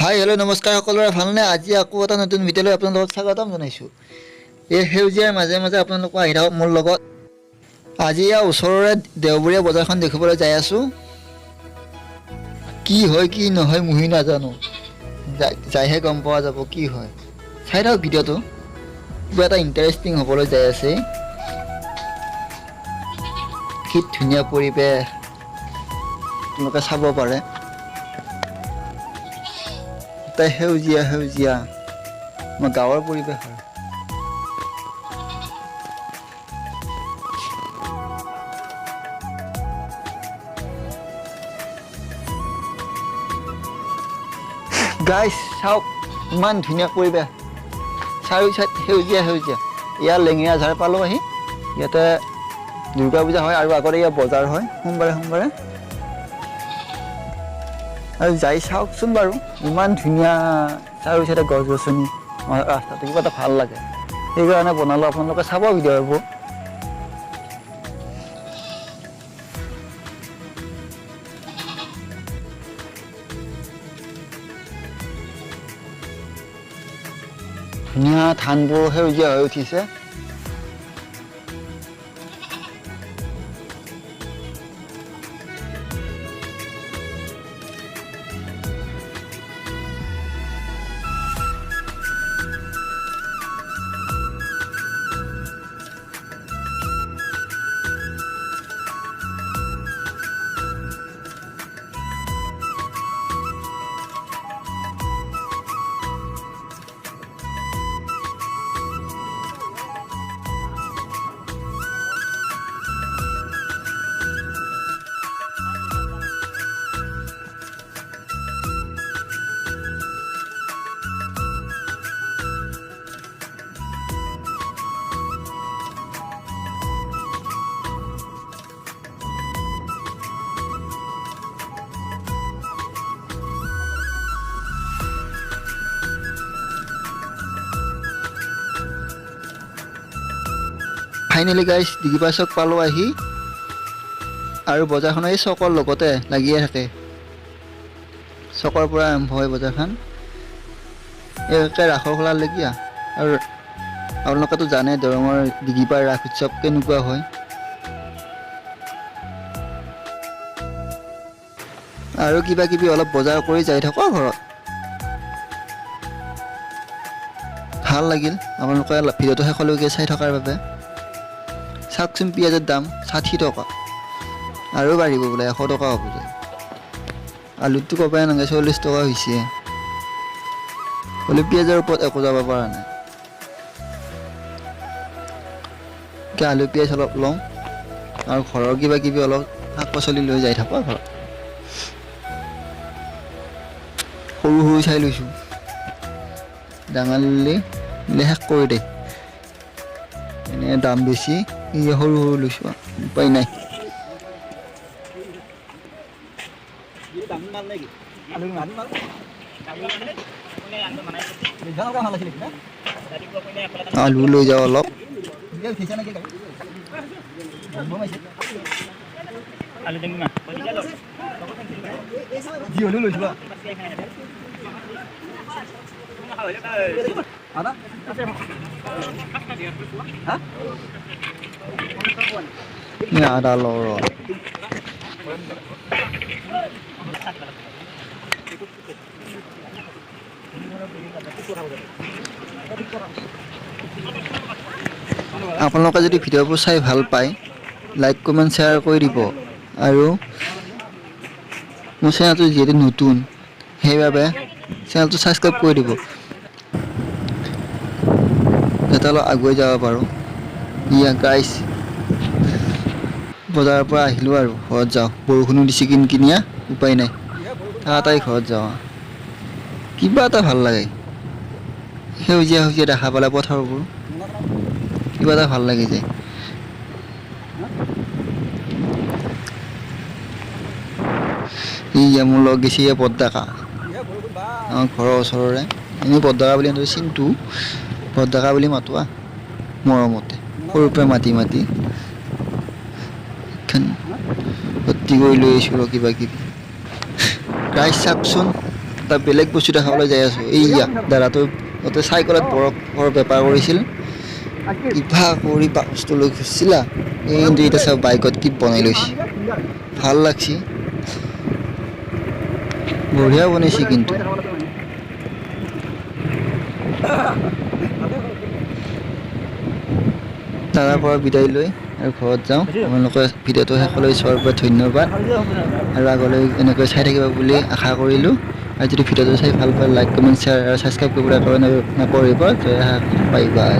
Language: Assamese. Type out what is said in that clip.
হাই হেল্ল' নমস্কাৰ সকলোৰে ভালনে? আজি আকৌ এটা নতুন ভিডিঅ'লৈ আপোনালোকক স্বাগতম জনাইছোঁ। এই সেউজীয়াৰ মাজে মাজে আপোনালোকক আহি থাকক মোৰ লগত। আজি ইয়াৰ ওচৰৰে দেওবৰীয়া বজাৰখন দেখিবলৈ যাই আছোঁ। কি হয় কি নহয় ময়ো নাজানো, যাইহে গম পোৱা যাব কি হয়। চাই থাকক ভিডিঅ'টো, কিবা এটা ইণ্টাৰেষ্টিং হ'বলৈ যাই আছে। কি ধুনীয়া পৰিৱেশ, আপোনালোকে চাব পাৰে। তাই সেউজীয়া সেউজীয়া আমাৰ গাঁৱৰ পৰিৱেশ হয়। গাইছ চাওক, ইমান ধুনীয়া পৰিৱেশ, চাৰিও চাইড সেউজীয়া সেউজীয়া। ইয়াৰ লেঙেৰা ঝাৰ পালোঁ আহি। ইয়াতে দুৰ্গা পূজা হয় আৰু আগতে ইয়াত বজাৰ হয় সোমবাৰে সোমবাৰে। আৰু যাই চাওকচোন বাৰু, ইমান ধুনীয়া চাৰিও চাইডে গছ গছনি, ৰাস্তাটো কিবা এটা ভাল লাগে, সেইকাৰণে বনালোঁ। আপোনালোকে চাব ভিডিঅ'বোৰ। ধুনীয়া ধানবোৰ সেউজীয়া হৈ উঠিছে। ফাইনেলি গাইছ দিগিপাৰ চক পালোঁ আহি, আৰু বজাৰখন এই চকৰ লগতে লাগিয়ে থাকে। চকৰ পৰা আৰম্ভ হয় বজাৰখন, একে ৰাসৰ খোলালৈকে। আৰু আপোনালোকেতো জানে দৰঙৰ দিগিপাৰ ৰাস উৎসৱ কেনেকুৱা হয়। আৰু কিবা কিবি অলপ বজাৰ কৰি যাই থাকোঁ ঘৰত। ভাল লাগিল আপোনালোকে ভিডিঅ'টো শেষলৈকে চাই থকাৰ বাবে। চাওকচোন, পিঁয়াজৰ দাম 60 টকা, আৰু বাঢ়িব বোলে 100 টকা হ'ব যায়। আলুটো ক'বাই নালাগে 40 টকা হৈছে, হ'লে পিঁয়াজৰ ওপৰত একো যাব পৰা নাই। এতিয়া আলু পিঁয়াজ অলপ লওঁ, আৰু ঘৰৰ কিবা কিবি অলপ শাক পাচলি লৈ যাই থাকোঁ ঘৰত। সৰু সৰু চাই লৈছোঁ, ডাঙৰ ল'লে শেষ কৰি দে। এনে দাম বেছি, সৰু সৰু লৈছোঁ, উপায় নাই। আলু লৈ যাওঁ অলপ। আদা লওঁ ৰ। আপোনালোকে যদি ভিডিঅ'বোৰ চাই ভাল পায়, লাইক কমেণ্ট শ্বেয়াৰ কৰি দিব। আৰু মোৰ চেনেলটো যিহেতু নতুন, সেইবাবে চেনেলটো ছাবস্ক্ৰাইব কৰি দিব, যাতে অলপ আগুৱাই যাব পাৰোঁ। গাইছ বজাৰৰ পৰা আহিলোঁ আৰু ঘৰত যাওঁ। বৰষুণো দিছে কিনকিনীয়া, উপায় নাই, তাই ঘৰত যাওঁ। কিবা এটা ভাল লাগে, সেউজীয়া সেউজীয়া দেখা পালে পথাৰবোৰ, কিবা এটা ভাল লাগি যায়। মোৰ লগ গৈছে বৰডেকা, আমাৰ ঘৰৰ ওচৰৰে। এনেই বৰডেকা বুলি চিন্তু, বৰডেকা বুলি মাতোঁ মৰমতে, সৰুৰ পৰা মাতি মাতি ভৰ্তি কৰি লৈ আহিছোঁ কিবা কিবি। গাইছ চাওকচোন, এটা বেলেগ বস্তু দেখাবলৈ যাই আছোঁ। এইয়া দাদাটো তাতে চাইকেলত বৰফৰ বেপাৰ কৰিছিল, কিবা কৰি বস্তু লৈ ঘূৰিছিলা। এই কিন্তু এতিয়া চাওক বাইকত কি বনাই লৈছে, ভাল লাগছি, বঢ়িয়া বনাইছে কিন্তু। তাৰ পৰা বিদায় লৈ আৰু ঘৰত যাওঁ। আপোনালোকে ভিডিঅ'টো শেষলৈ চোৱাৰ বাবে ধন্যবাদ, আৰু আগলৈ এনেকৈ চাই থাকিব বুলি আশা কৰিলোঁ। আৰু যদি ভিডিঅ'টো চাই ভাল পায় লাইক কমেণ্ট শ্বেয়াৰ আৰু ছাবস্ক্ৰাইব কৰিবলৈ নকৰিব। Bye bye.